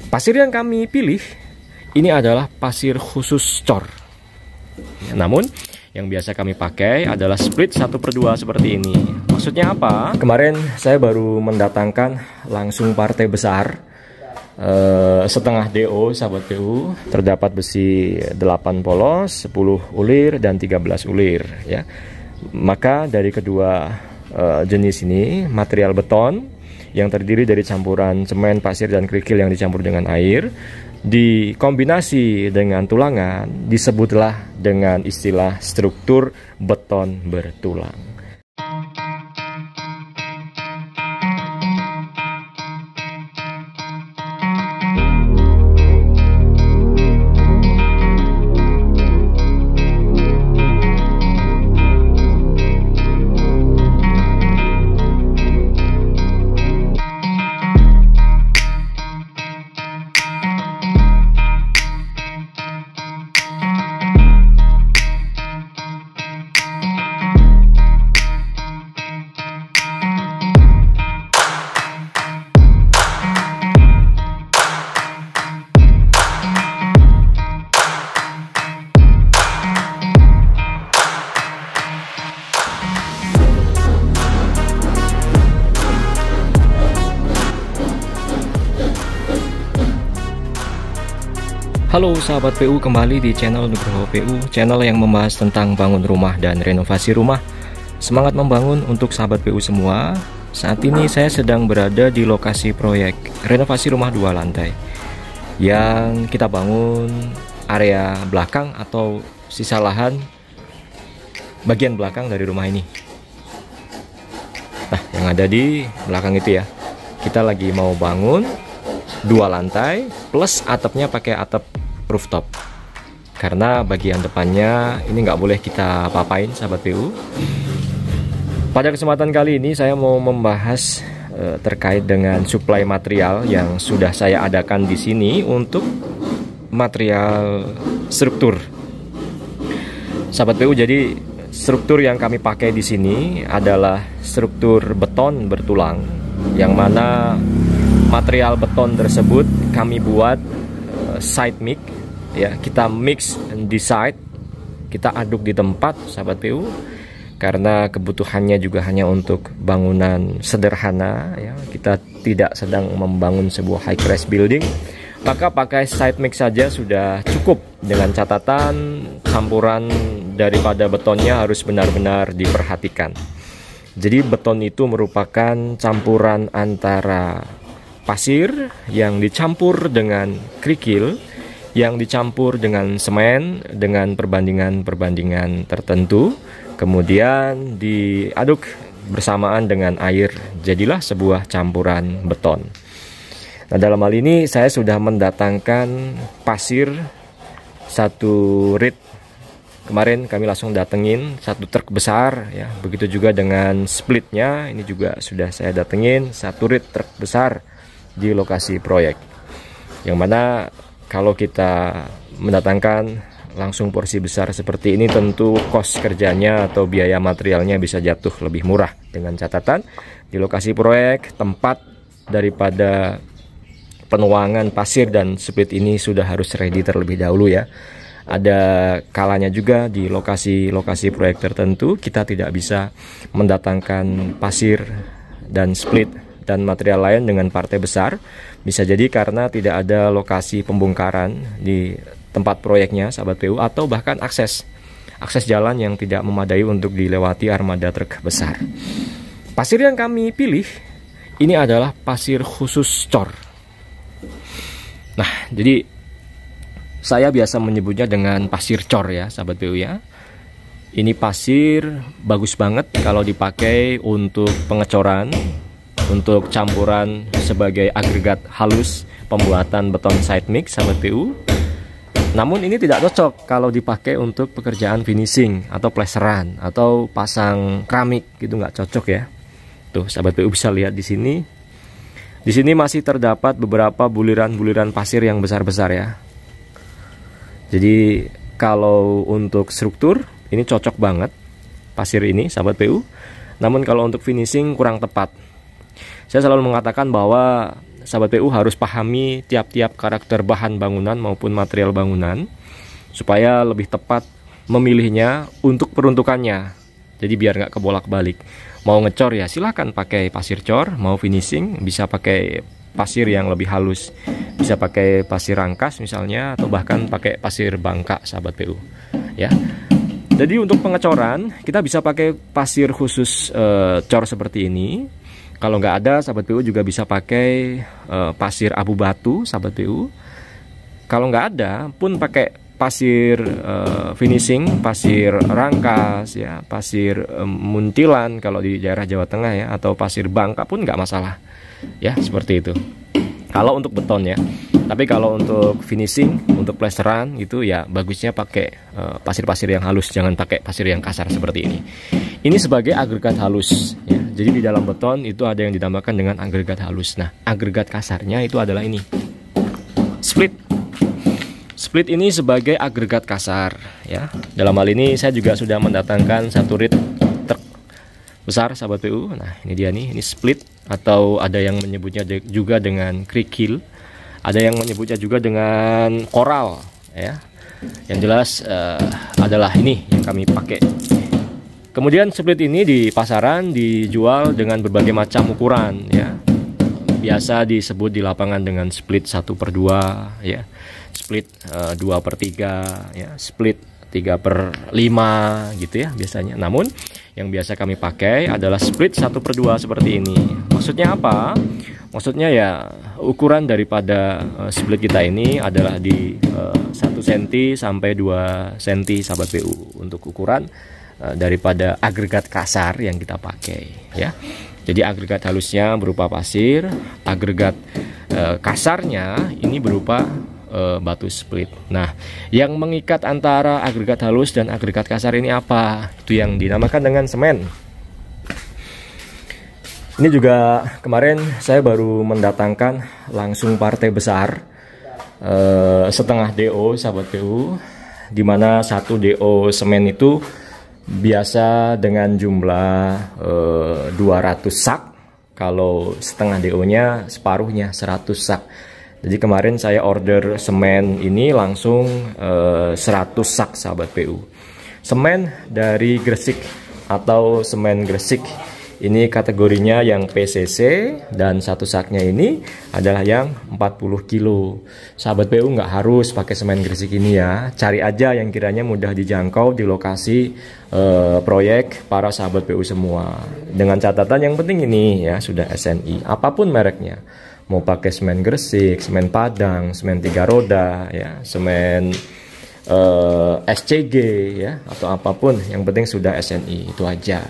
Pasir yang kami pilih ini adalah pasir khusus cor. Namun yang biasa kami pakai adalah split 1/2 seperti ini. Maksudnya apa? Kemarin saya baru mendatangkan langsung partai besar setengah DO sahabat PU. Terdapat besi 8 polos, 10 ulir dan 13 ulir ya. Maka dari kedua jenis ini material beton yang terdiri dari campuran semen, pasir, dan kerikil yang dicampur dengan air dikombinasi dengan tulangan disebutlah dengan istilah struktur beton bertulang. Halo sahabat PU, kembali di channel Nugroho PU, channel yang membahas tentang bangun rumah dan renovasi rumah. Semangat membangun untuk sahabat PU semua. Saat ini saya sedang berada di lokasi proyek renovasi rumah 2 lantai yang kita bangun area belakang atau sisa lahan bagian belakang dari rumah ini. Nah, yang ada di belakang itu ya, kita lagi mau bangun 2 lantai plus atapnya pakai atap rooftop, karena bagian depannya ini nggak boleh kita apa-apain sahabat PU. Pada kesempatan kali ini saya mau membahas terkait dengan suplai material yang sudah saya adakan di sini untuk material struktur sahabat PU. Jadi struktur yang kami pakai di sini adalah struktur beton bertulang, yang mana material beton tersebut kami buat side mix ya, kita mix di side, kita aduk di tempat sahabat PU, karena kebutuhannya juga hanya untuk bangunan sederhana ya, kita tidak sedang membangun sebuah high rise building, maka pakai side mix saja sudah cukup, dengan catatan campuran daripada betonnya harus benar-benar diperhatikan. Jadi beton itu merupakan campuran antara pasir yang dicampur dengan kerikil, yang dicampur dengan semen dengan perbandingan tertentu, kemudian diaduk bersamaan dengan air, jadilah sebuah campuran beton. Nah, dalam hal ini saya sudah mendatangkan pasir 1 rit. Kemarin kami langsung datengin 1 truk besar ya, begitu juga dengan splitnya, ini juga sudah saya datengin 1 rit truk besar di lokasi proyek, yang mana kalau kita mendatangkan langsung porsi besar seperti ini, tentu kos kerjanya atau biaya materialnya bisa jatuh lebih murah. Dengan catatan di lokasi proyek tempat daripada penuangan pasir dan split ini sudah harus ready terlebih dahulu ya. Ada kalanya juga di lokasi proyek tertentu kita tidak bisa mendatangkan pasir dan split dan material lain dengan partai besar, bisa jadi karena tidak ada lokasi pembongkaran di tempat proyeknya sahabat PU, atau bahkan akses jalan yang tidak memadai untuk dilewati armada truk besar. Pasir yang kami pilih ini adalah pasir khusus cor. Nah, jadi saya biasa menyebutnya dengan pasir cor ya sahabat PU ya. Ini pasir bagus banget kalau dipakai untuk pengecoran, untuk campuran sebagai agregat halus pembuatan beton side mix sahabat PU. Namun ini tidak cocok kalau dipakai untuk pekerjaan finishing atau plasteran atau pasang keramik, gitu nggak cocok ya. Tuh sahabat PU bisa lihat di sini. Di sini masih terdapat beberapa buliran-buliran pasir yang besar-besar ya. Jadi kalau untuk struktur ini cocok banget pasir ini sahabat PU. Namun kalau untuk finishing kurang tepat. Saya selalu mengatakan bahwa sahabat PU harus pahami tiap-tiap karakter bahan bangunan maupun material bangunan supaya lebih tepat memilihnya untuk peruntukannya. Jadi biar nggak kebolak-balik. Mau ngecor ya silahkan pakai pasir cor, mau finishing bisa pakai pasir yang lebih halus, bisa pakai pasir rangkas misalnya, atau bahkan pakai pasir bangka sahabat PU ya. Jadi untuk pengecoran kita bisa pakai pasir khusus cor seperti ini. Kalau nggak ada, sahabat PU juga bisa pakai pasir abu batu sahabat PU. Kalau nggak ada pun pakai pasir finishing, pasir rangkas ya, pasir muntilan kalau di daerah Jawa Tengah ya, atau pasir bangka pun nggak masalah ya, seperti itu. Kalau untuk beton ya. Tapi kalau untuk finishing, untuk plesteran gitu ya bagusnya pakai pasir-pasir yang halus, jangan pakai pasir yang kasar seperti ini. Ini sebagai agregat halus ya. Jadi di dalam beton itu ada yang dinamakan dengan agregat halus. Nah, agregat kasarnya itu adalah ini. Split. Split ini sebagai agregat kasar ya. Dalam hal ini saya juga sudah mendatangkan satu rit truk besar sahabat PU. Nah, ini dia nih, ini split, atau ada yang menyebutnya juga dengan kerikil. Ada yang menyebutnya juga dengan koral ya. Yang jelas adalah ini yang kami pakai. Kemudian split ini di pasaran dijual dengan berbagai macam ukuran ya. Biasa disebut di lapangan dengan split 1/2 ya, split 2/3 ya, split 3/5 gitu ya biasanya. Namun yang biasa kami pakai adalah split 1/2 seperti ini. Maksudnya apa? Maksudnya ya ukuran daripada split kita ini adalah di 1 cm sampai 2 cm sahabat PU untuk ukuran daripada agregat kasar yang kita pakai ya. Jadi agregat halusnya berupa pasir, agregat kasarnya ini berupa batu split. Nah, yang mengikat antara agregat halus dan agregat kasar ini apa? Itu yang dinamakan dengan semen. Ini juga kemarin saya baru mendatangkan langsung partai besar setengah DO sahabat PU, dimana 1 DO semen itu biasa dengan jumlah 200 sak. Kalau setengah DO nya separuhnya 100 sak. Jadi kemarin saya order semen ini langsung 100 sak sahabat PU. Semen dari Gresik atau semen Gresik. Ini kategorinya yang PCC, dan 1 saknya ini adalah yang 40 kilo. Sahabat PU nggak harus pakai semen Gresik ini ya. Cari aja yang kiranya mudah dijangkau di lokasi proyek para sahabat PU semua. Dengan catatan yang penting ini ya, sudah SNI. Apapun mereknya. Mau pakai semen Gresik, semen Padang, semen 3 roda ya, semen SCG ya, atau apapun yang penting sudah SNI, itu aja.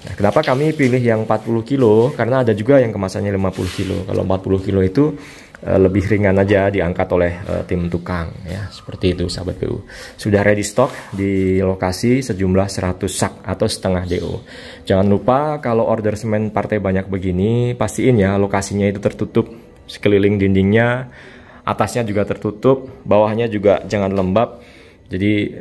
Nah, kenapa kami pilih yang 40 kilo? Karena ada juga yang kemasannya 50 kilo. Kalau 40 kilo itu lebih ringan aja diangkat oleh tim tukang ya, seperti itu sahabat PU. Sudah ready stock di lokasi sejumlah 100 sak atau setengah DO. Jangan lupa kalau order semen partai banyak begini, pastiin ya lokasinya itu tertutup, sekeliling dindingnya, atasnya juga tertutup, bawahnya juga jangan lembab. Jadi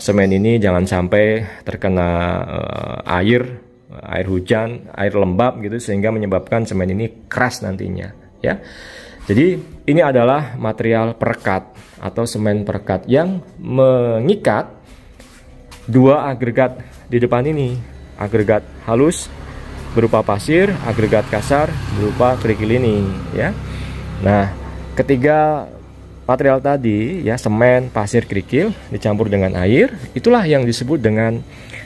semen ini jangan sampai terkena air hujan, air lembab gitu, sehingga menyebabkan semen ini keras nantinya ya. Jadi ini adalah material perekat atau semen perekat yang mengikat 2 agregat di depan ini. Agregat halus berupa pasir, agregat kasar berupa kerikil ini ya. Nah, ketiga material tadi ya, semen, pasir, kerikil dicampur dengan air, itulah yang disebut dengan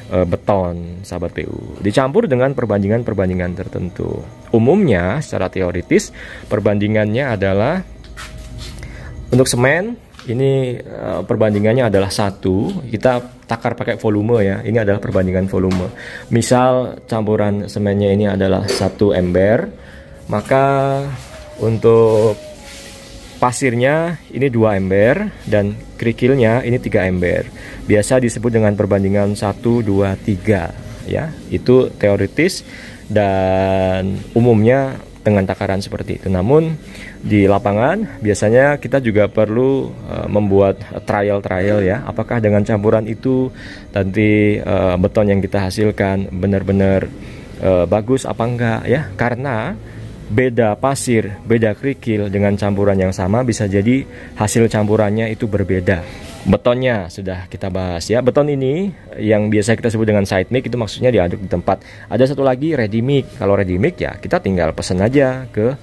beton sahabat PU. Dicampur dengan perbandingan-perbandingan tertentu. Umumnya secara teoritis perbandingannya adalah untuk semen ini perbandingannya adalah 1, kita takar pakai volume ya. Ini adalah perbandingan volume. Misal campuran semennya ini adalah 1 ember, maka untuk pasirnya ini 2 ember dan kerikilnya ini 3 ember. Biasa disebut dengan perbandingan 1, 2, 3 ya. Itu teoritis dan umumnya dengan takaran seperti itu. Namun di lapangan biasanya kita juga perlu membuat trial ya. Apakah dengan campuran itu nanti beton yang kita hasilkan benar-benar bagus apa enggak ya. Karena beda pasir, beda kerikil dengan campuran yang sama, bisa jadi hasil campurannya itu berbeda. Betonnya sudah kita bahas ya. Beton ini yang biasa kita sebut dengan side mix, itu maksudnya diaduk di tempat. Ada satu lagi ready mix. Kalau ready mix ya kita tinggal pesan aja ke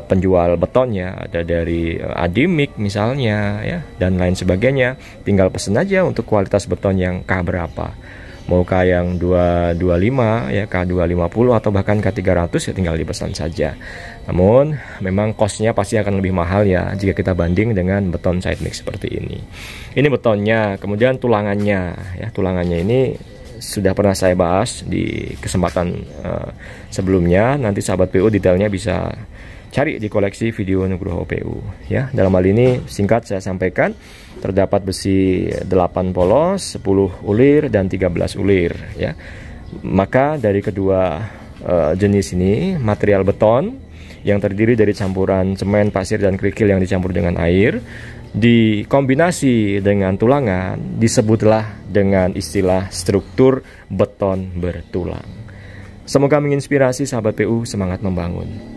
penjual betonnya, ada dari Adimik misalnya ya, dan lain sebagainya. Tinggal pesen aja untuk kualitas beton yang K berapa, mau K yang 225 ya, K250 atau bahkan K300 ya, tinggal dipesan saja. Namun memang costnya pasti akan lebih mahal ya jika kita banding dengan beton side mix seperti ini. Ini betonnya, kemudian tulangannya ya. Tulangannya ini sudah pernah saya bahas di kesempatan sebelumnya. Nanti sahabat PU detailnya bisa cari di koleksi video Nugroho PU ya. Dalam hal ini singkat saya sampaikan, terdapat besi 8 polos, 10 ulir dan 13 ulir ya. Maka dari kedua jenis ini, material beton yang terdiri dari campuran semen, pasir dan kerikil yang dicampur dengan air dikombinasi dengan tulangan, disebutlah dengan istilah struktur beton bertulang. Semoga menginspirasi sahabat PU semangat membangun.